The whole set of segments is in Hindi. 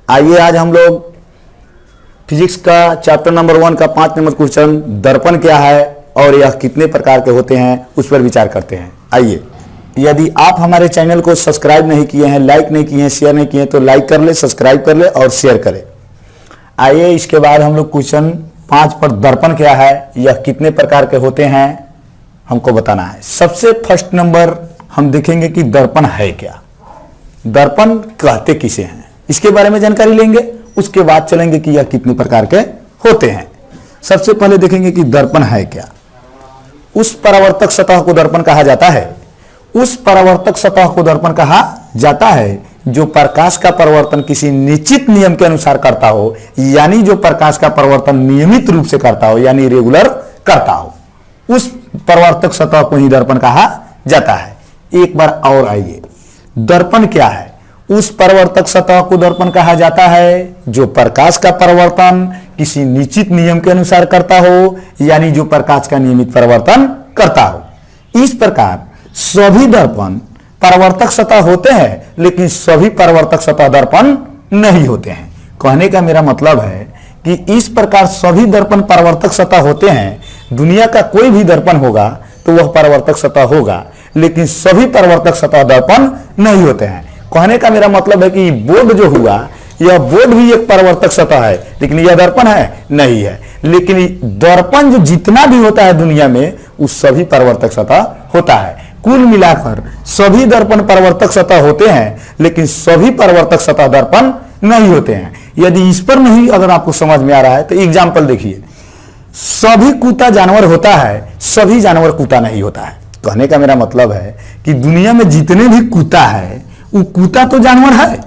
आइए आज हम लोग फिजिक्स का चैप्टर नंबर 1 का 5 नंबर क्वेश्चन दर्पण क्या है और यह कितने प्रकार के होते हैं उस पर विचार करते हैं। आइए, यदि आप हमारे चैनल को सब्सक्राइब नहीं किए हैं, लाइक नहीं किए हैं, शेयर नहीं किए हैं तो लाइक कर ले, सब्सक्राइब कर ले और शेयर करें। आइए इसके बाद हम लोग क्वेश्चन 5 पर दर्पण क्या है, यह कितने प्रकार के होते हैं हमको बताना है। सबसे फर्स्ट नंबर हम देखेंगे कि दर्पण है क्या, दर्पण कहते किसे हैं, इसके बारे में जानकारी लेंगे। उसके बाद चलेंगे कि यह कितने प्रकार के होते हैं। सबसे पहले देखेंगे कि दर्पण है क्या। उस परावर्तक सतह को दर्पण कहा जाता है, उस परावर्तक सतह को दर्पण कहा जाता है जो प्रकाश का परिवर्तन किसी निश्चित नियम के अनुसार करता हो, यानी जो प्रकाश का परिवर्तन नियमित रूप से करता हो यानी रेगुलर करता हो, उस परावर्तक सतह को ही दर्पण कहा जाता है। एक बार और आइए, दर्पण क्या है। उस परावर्तक सतह को दर्पण कहा जाता है जो प्रकाश का परिवर्तन किसी निश्चित नियम के अनुसार करता हो, यानी जो प्रकाश का नियमित परिवर्तन करता हो। इस प्रकार सभी दर्पण परावर्तक सतह होते हैं, लेकिन सभी परावर्तक सतह दर्पण नहीं होते हैं। कहने का मेरा मतलब है कि इस प्रकार सभी दर्पण परावर्तक सतह होते हैं। दुनिया का कोई भी दर्पण होगा तो वह परावर्तक सतह होगा, लेकिन सभी परावर्तक सतह दर्पण नहीं होते हैं। कहने का मेरा मतलब है कि बोर्ड जो हुआ, यह बोर्ड भी एक परावर्तक सतह है, लेकिन यह दर्पण है नहीं है। लेकिन दर्पण जो जितना भी होता है दुनिया में, उस सभी परावर्तक सतह होता है। कुल मिलाकर सभी दर्पण परावर्तक सतह होते हैं, लेकिन सभी परावर्तक सतह दर्पण नहीं होते हैं। यदि इस पर नहीं अगर आपको समझ में आ रहा है तो एग्जाम्पल देखिए। सभी कुत्ता जानवर होता है, सभी जानवर कुत्ता नहीं होता है। कहने का मेरा मतलब है कि दुनिया में जितने भी कुत्ता है वो कुत्ता तो जानवर है,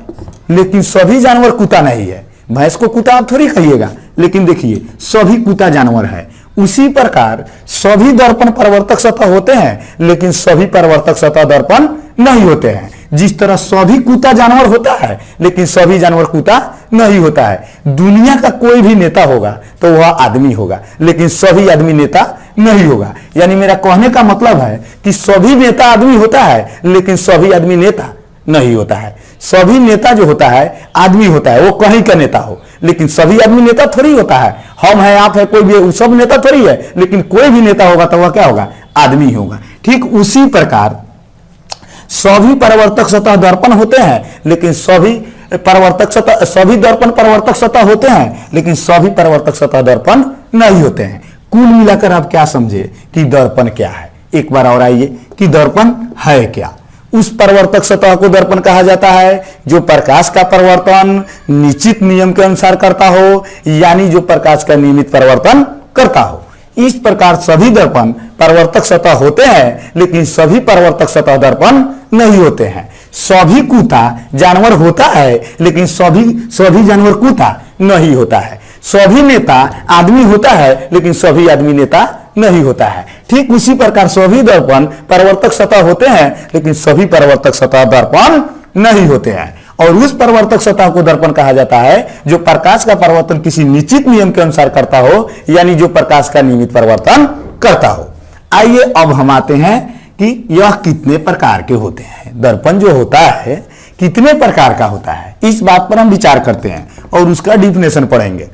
लेकिन सभी जानवर कुत्ता नहीं है। भैंस को कुत्ता आप थोड़ी कहिएगा, लेकिन देखिए सभी कुत्ता जानवर है। उसी प्रकार सभी दर्पण परावर्तक सतह होते हैं, लेकिन सभी परावर्तक सतह दर्पण नहीं होते हैं। जिस तरह सभी कुत्ता जानवर होता है, लेकिन सभी जानवर कुत्ता नहीं होता है। दुनिया का कोई भी नेता होगा तो वह आदमी होगा, लेकिन सभी आदमी नेता नहीं होगा। यानी मेरा कहने का मतलब है कि सभी नेता आदमी होता है, लेकिन सभी आदमी नेता नहीं होता है। सभी नेता जो होता है आदमी होता है, वो कहीं का नेता हो, लेकिन सभी आदमी नेता थोड़ी होता है। हम है, आप है, कोई भी, सब नेता थोड़ी है, लेकिन कोई भी नेता होगा तो वह क्या होगा, आदमी होगा। ठीक उसी प्रकार सभी परावर्तक सतह दर्पण होते हैं, लेकिन सभी परावर्तक सतह, सभी दर्पण परावर्तक सतह होते हैं, लेकिन सभी परावर्तक सतह दर्पण नहीं होते हैं। कुल मिलाकर आप क्या समझे कि दर्पण क्या है। एक बार और आइए कि दर्पण है क्या। उस परावर्तक सतह को दर्पण कहा जाता है जो प्रकाश का परिवर्तन निश्चित नियम के अनुसार करता हो, यानी जो प्रकाश का नियमित परिवर्तन करता हो। इस प्रकार सभी दर्पण परावर्तक सतह होते हैं, लेकिन सभी परावर्तक सतह दर्पण नहीं होते हैं। सभी कुत्ता जानवर होता है, लेकिन सभी जानवर कुत्ता नहीं होता है। सभी नेता आदमी होता है, लेकिन सभी आदमी नेता नहीं होता है। ठीक उसी प्रकार सभी दर्पण परावर्तक सतह होते हैं, लेकिन सभी परावर्तक सतह दर्पण नहीं होते हैं। और उस परावर्तक सतह को दर्पण कहा जाता है जो प्रकाश का परिवर्तन किसी निश्चित नियम के अनुसार करता हो, यानी जो प्रकाश का नियमित परिवर्तन करता हो। आइए अब हम आते हैं कि यह कितने प्रकार के होते हैं। दर्पण जो होता है कितने प्रकार का होता है, इस बात पर हम विचार करते हैं और उसका डिफिनेशन पढ़ेंगे।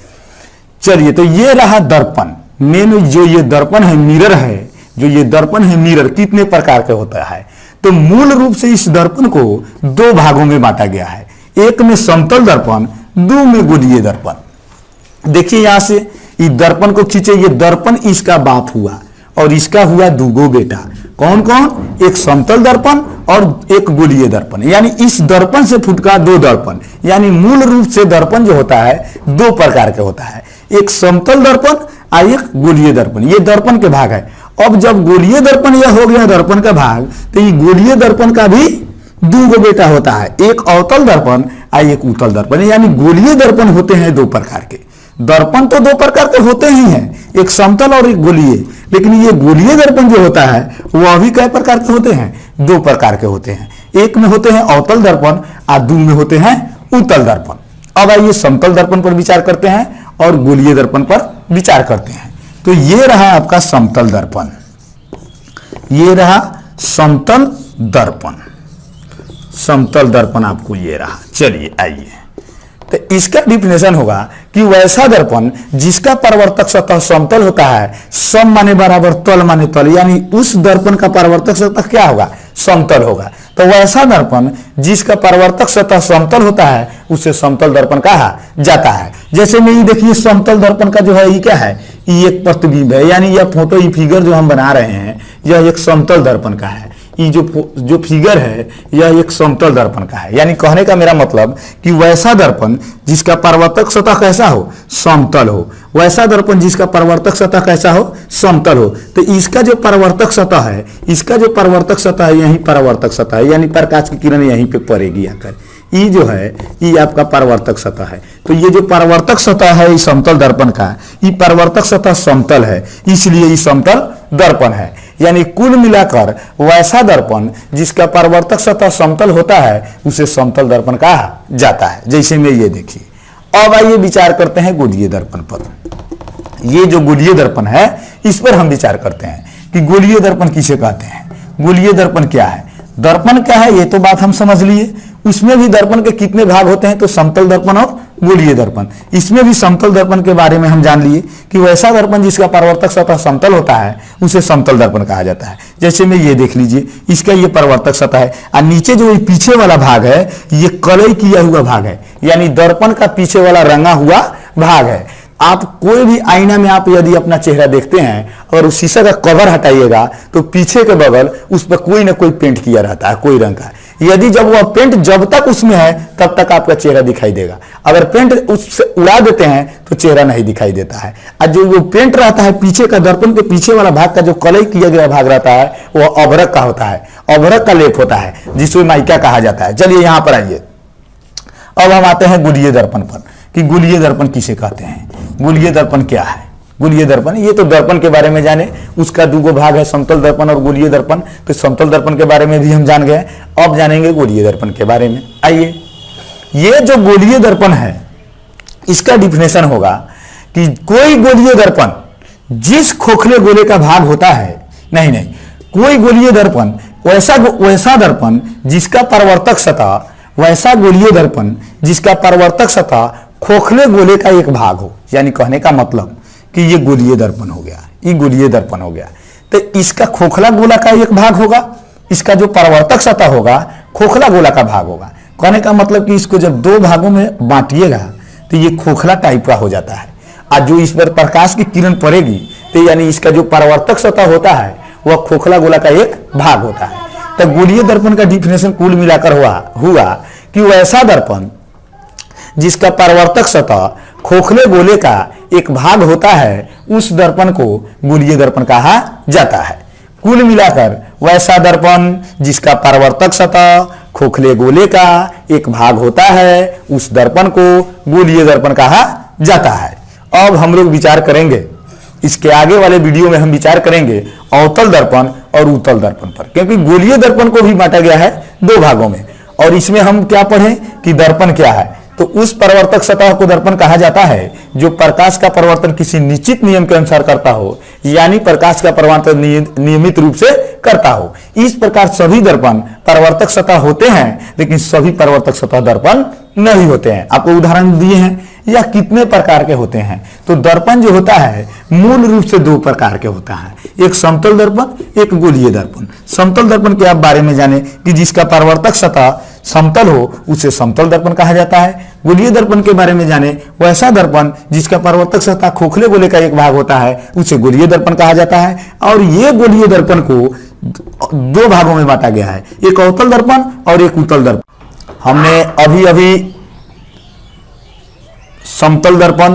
चलिए, तो ये रहा दर्पण। मेन जो ये दर्पण है, मिरर है, जो ये दर्पण है मिरर कितने प्रकार का होता है। तो मूल रूप से इस दर्पण को 2 भागों में बांटा गया है। एक में समतल दर्पण, 2 में गोलीय दर्पण। देखिए यहां से इस दर्पण को खींचे, ये दर्पण इसका बाप हुआ और इसका हुआ 2 बेटा। कौन कौन? एक समतल दर्पण और एक गोलीय दर्पण। यानी इस दर्पण से फुटका 2 दर्पण। यानी मूल रूप से दर्पण जो होता है 2 प्रकार के होता है, एक समतल दर्पण और एक गोलीय दर्पण। ये दर्पण के भाग है। अब जब गोलीय दर्पण यह हो गया दर्पण का भाग, तो ये गोलीय दर्पण का भी 2 बेटा होता है, एक अवतल दर्पण और एक उत्तल दर्पण। यानी गोलीय दर्पण होते हैं 2 प्रकार के। दर्पण तो 2 प्रकार के होते ही हैं, एक समतल और एक गोलीय। लेकिन ये गोलीय दर्पण जो होता है वह भी कई प्रकार के होते हैं, 2 प्रकार के होते हैं। एक में होते हैं अवतल दर्पण और 2 में होते हैं उत्तल दर्पण। अब आइए समतल दर्पण पर विचार करते हैं और गोलीय दर्पण पर विचार करते हैं। तो ये रहा आपका समतल दर्पण, ये रहा समतल दर्पण। समतल दर्पण आपको ये रहा। चलिए आइए, तो इसका डिफिनेशन होगा कि वैसा दर्पण जिसका परावर्तक सतह समतल होता है, सम माने बराबर तल माने तल, यानी उस दर्पण का परावर्तक सतह क्या होगा, समतल होगा। तो वैसा दर्पण जिसका परावर्तक सतह समतल होता है उसे समतल दर्पण कहा जाता है। जैसे में ये देखिए समतल दर्पण का जो है ये क्या है, ये एक प्रतिबिंब है, यानी यह फोटो, ये फिगर जो हम बना रहे हैं यह एक समतल दर्पण का है। ये जो फिगर है यह एक समतल दर्पण का है। यानी कहने का मेरा मतलब कि वैसा दर्पण जिसका परावर्तक सतह कैसा हो, समतल हो, वैसा दर्पण जिसका परावर्तक सतह कैसा हो, समतल हो। तो इसका जो परावर्तक सतह है, इसका जो परावर्तक सतह है यही परावर्तक सतह है, यानी प्रकाश की किरण यहीं पे पड़ेगी आकर। ये जो है ये आपका परावर्तक सतह है। तो ये जो परावर्तक सतह है इस समतल दर्पण का, ये परावर्तक सतह समतल है, इसलिए ये समतल दर्पण है। यानी कुल मिलाकर वैसा दर्पण जिसका परावर्तक सतह समतल होता है उसे समतल दर्पण कहा जाता है। जैसे में ये देखिए। अब आइए विचार करते हैं गोलीय दर्पण पर। ये जो गोलीय दर्पण है इस पर हम विचार करते हैं कि गोलीय दर्पण किसे कहते हैं, गोलीय दर्पण क्या है, दर्पण क्या है, ये तो बात हम समझ लिए। उसमें भी दर्पण के कितने भाग होते हैं, तो समतल दर्पण और गोलीय दर्पण। इसमें भी समतल दर्पण के बारे में हम जान लिए कि वैसा दर्पण जिसका परावर्तक सतह समतल होता है उसे समतल दर्पण कहा जाता है। जैसे में ये देख लीजिए, इसका ये परावर्तक सतह है और नीचे जो ये पीछे वाला भाग है ये कलई किया हुआ भाग है, यानी दर्पण का पीछे वाला रंगा हुआ भाग है। आप कोई भी आईना में आप यदि अपना चेहरा देखते हैं और उस शीशे का कवर हटाइएगा तो पीछे के बगल उस पर कोई ना कोई पेंट किया रहता है, कोई रंग का। यदि जब वह पेंट जब तक उसमें है तब तक आपका चेहरा दिखाई देगा, अगर पेंट उससे उड़ा देते हैं तो चेहरा नहीं दिखाई देता है। और जो वो पेंट रहता है पीछे का, दर्पण के पीछे वाला भाग का जो कलई किया गया भाग रहता है वह अभ्रक का होता है, अभ्रक का लेप होता है जिसको माइका कहा जाता है। चलिए यहां पर आइए, अब हम आते हैं गोलीय दर्पण पर कि गोलीय दर्पण किसे कहते हैं, गोलीय दर्पण क्या है। गोलीय दर्पण, ये तो दर्पण के बारे में जाने, उसका दो भाग है, समतल दर्पण और गोलीय दर्पण। तो समतल दर्पण के बारे में भी हम जान गए, अब जानेंगे गोलीय दर्पण के बारे में। आइए, ये जो गोलीय दर्पण है इसका डिफिनेशन होगा कि कोई गोलीय दर्पण जिस खोखले गोले का भाग होता है, नहीं, कोई गोलीय दर्पण वैसा दर्पण जिसका परावर्तक सतह, वैसा गोलीय दर्पण जिसका परावर्तक सतह खोखले गोले का एक भाग हो। यानी कहने का मतलब कि ये गोलीय दर्पण हो गया, ये गोलीय दर्पण हो गया। तो इसका खोखला गोला का एक भाग होगा, इसका जो परावर्तक सतह होगा खोखला गोला का भाग होगा। कहने का मतलब कि इसको जब दो भागों में बांटिएगा तो ये खोखला टाइप का हो जाता है, और जो इस पर प्रकाश की किरण पड़ेगी तो यानी इसका जो परावर्तक सतह होता है वह खोखला गोला का एक भाग होता है। तो गोलीय दर्पण का डिफिनेशन कुल मिलाकर हुआ कि वैसा दर्पण जिसका परावर्तक सतह खोखले गोले का एक भाग होता है उस दर्पण को गोलीय दर्पण कहा जाता है। कुल मिलाकर वैसा दर्पण जिसका परावर्तक सतह खोखले गोले का एक भाग होता है उस दर्पण को गोलीय दर्पण कहा जाता है। अब हम लोग विचार करेंगे, इसके आगे वाले वीडियो में हम विचार करेंगे अवतल दर्पण और उत्तल दर्पण पर, क्योंकि गोलीय दर्पण को भी बांटा गया है दो भागों में। और इसमें हम क्या पढ़ें कि दर्पण क्या है, तो उस परावर्तक सतह को दर्पण कहा जाता है जो प्रकाश का परावर्तन किसी निश्चित नियम के अनुसार करता हो, यानी प्रकाश का परावर्तन नियमित रूप से करता हो। इस प्रकार सभी दर्पण परावर्तक सतह होते हैं, लेकिन सभी परावर्तक सतह दर्पण नहीं होते हैं। आपको उदाहरण दिए हैं, या कितने प्रकार के होते हैं। तो दर्पण जो होता है मूल रूप से दो प्रकार के होता है, एक समतल दर्पण, एक गोलीय दर्पण। समतल दर्पण के आप बारे में जाने कि जिसका परावर्तक सतह समतल हो उसे समतल दर्पण कहा जाता है। गोलीय दर्पण के बारे में जाने वैसा दर्पण जिसका परावर्तक सतह खोखले गोले का एक भाग होता है उसे गोलीय दर्पण कहा जाता है। और ये गोलीय दर्पण को दो भागों में बांटा गया है, एक अवतल दर्पण और एक उत्तल दर्पण। हमने अभी समतल दर्पण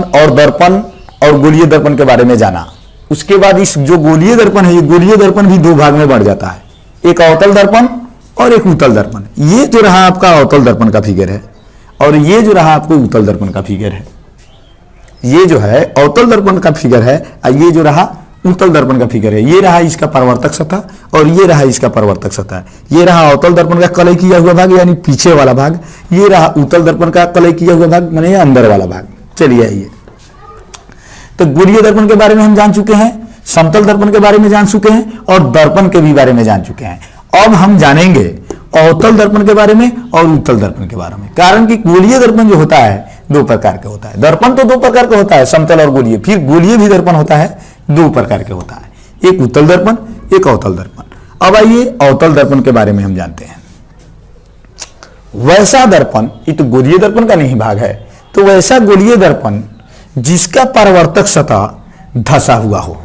और गोलीय दर्पण के बारे में जाना। उसके बाद इस जो गोलीय दर्पण है, ये गोलीय दर्पण भी दो भाग में बढ़ जाता है, एक अवतल दर्पण और एक उत्तल दर्पण। ये जो रहा आपका अवतल दर्पण का फिगर है और ये जो रहा आपको उत्तल दर्पण का फिगर है। ये जो है अवतल दर्पण का फिगर है और ये जो रहा उत्तल दर्पण का फिगर है। ये रहा इसका परावर्तक सतह और ये रहा इसका परावर्तक सतह। ये रहा अवतल दर्पण का कलई किया हुआ भाग यानी पीछे वाला भाग, ये रहा उत्तल दर्पण का कलई किया हुआ भाग माने अंदर वाला भाग। चलिए आइए, तो गोलीय दर्पण के बारे में हम जान चुके हैं, समतल दर्पण के बारे में जान चुके हैं और दर्पण के भी बारे में जान चुके हैं। अब हम जानेंगे अवतल दर्पण के बारे में और उत्तल दर्पण के बारे में। कारण कि गोलीय दर्पण जो होता है दो प्रकार का होता है। दर्पण तो दो प्रकार का होता है, समतल और गोलीय। फिर गोलीय भी दर्पण होता है, दो प्रकार के होता है, एक उत्तल दर्पण, एक अवतल दर्पण। अब आइए अवतल दर्पण के बारे में हम जानते हैं। वैसा दर्पण, ये तो गोलीय दर्पण का नहीं भाग है, तो वैसा गोलीय दर्पण जिसका परावर्तक सतह धंसा हुआ हो,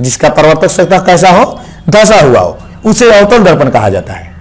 जिसका परावर्तक सतह कैसा हो, धंसा हुआ हो, उसे अवतल दर्पण कहा जाता है।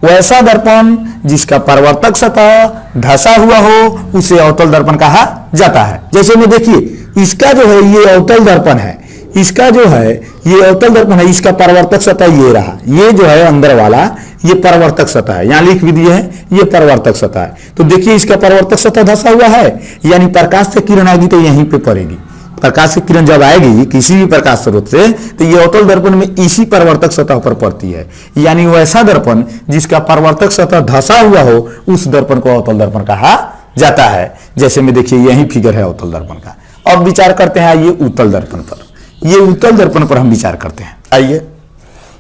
वैसा दर्पण जिसका परावर्तक सतह धंसा हुआ हो उसे अवतल दर्पण कहा जाता है। जैसे में देखिए इसका जो है ये अवतल दर्पण है, इसका जो है ये अवतल दर्पण है, इसका परावर्तक सतह ये रहा, ये जो है अंदर वाला ये परावर्तक सतह है, यहां लिख भी दिए हैं ये परावर्तक सतह है। तो देखिए इसका परावर्तक सतह धंसा हुआ है, यानी प्रकाश से किरण आएगी तो यहीं पे पड़ेगी। प्रकाश की किरण जब आएगी किसी भी प्रकाश स्रोत से तो ये अवतल दर्पण में इसी परावर्तक सतह पर पड़ती है। यानी वैसा दर्पण जिसका परावर्तक सतह धंसा हुआ हो उस दर्पण को अवतल दर्पण कहा जाता है। जैसे में देखिए यही फिगर है अवतल दर्पण का। अब विचार करते हैं आइए उत्तल दर्पण पर। ये उत्तल दर्पण पर हम विचार करते हैं। आइए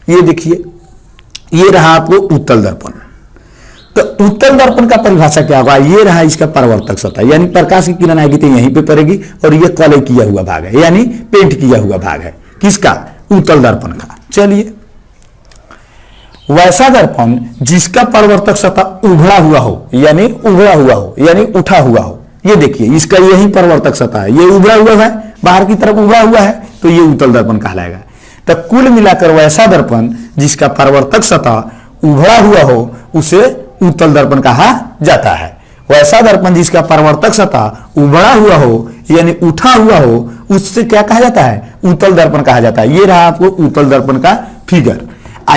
ये देखिए, ये रहा आपको उत्तल दर्पण। तो उत्तल दर्पण का परिभाषा क्या होगा, ये रहा इसका परावर्तक सतह, यानी प्रकाश की किरण आएगी तो यहीं पे पड़ेगी, और ये कलर किया हुआ भाग है, यानी पेंट किया हुआ भाग है, किसका, उत्तल दर्पण का। चलिए वैसा दर्पण जिसका परावर्तक सतह उभड़ा हुआ हो, यानी उभड़ा हुआ हो, यानी उठा हुआ हो। ये देखिए इसका यही परावर्तक सतह है, ये उभड़ा हुआ है, बाहर की तरफ उभड़ा हुआ है, तो ये उत्तल दर्पण कहलाएगा। तो कुल मिलाकर वैसा दर्पण जिसका परावर्तक सतह उभड़ा हुआ हो उसे उत्तल दर्पण कहा जाता है। वैसा दर्पण जिसका परावर्तक सतह उभड़ा हुआ हो यानी उठा हुआ हो उससे क्या कहा जाता है, उत्तल दर्पण कहा जाता है। ये रहा आपको उत्तल दर्पण का फिगर,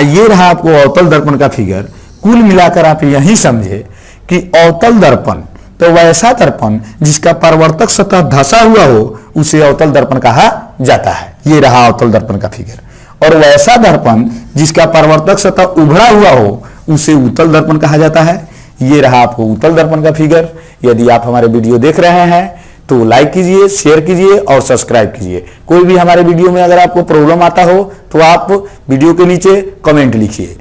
ये रहा आपको अवतल दर्पण का फिगर। कुल मिलाकर आप यही समझे कि अवतल दर्पण तो वैसा दर्पण जिसका परावर्तक सतह धंसा हुआ हो उसे अवतल दर्पण कहा जाता है। ये रहा अवतल दर्पण का फिगर। और वैसा दर्पण जिसका परावर्तक सतह उभड़ा हुआ हो उसे उत्तल दर्पण कहा जाता है। ये रहा आपको उत्तल दर्पण का फिगर। यदि आप हमारे वीडियो देख रहे हैं तो लाइक कीजिए, शेयर कीजिए और सब्सक्राइब कीजिए। कोई भी हमारे वीडियो में अगर आपको प्रॉब्लम आता हो तो आप वीडियो के नीचे कमेंट लिखिए।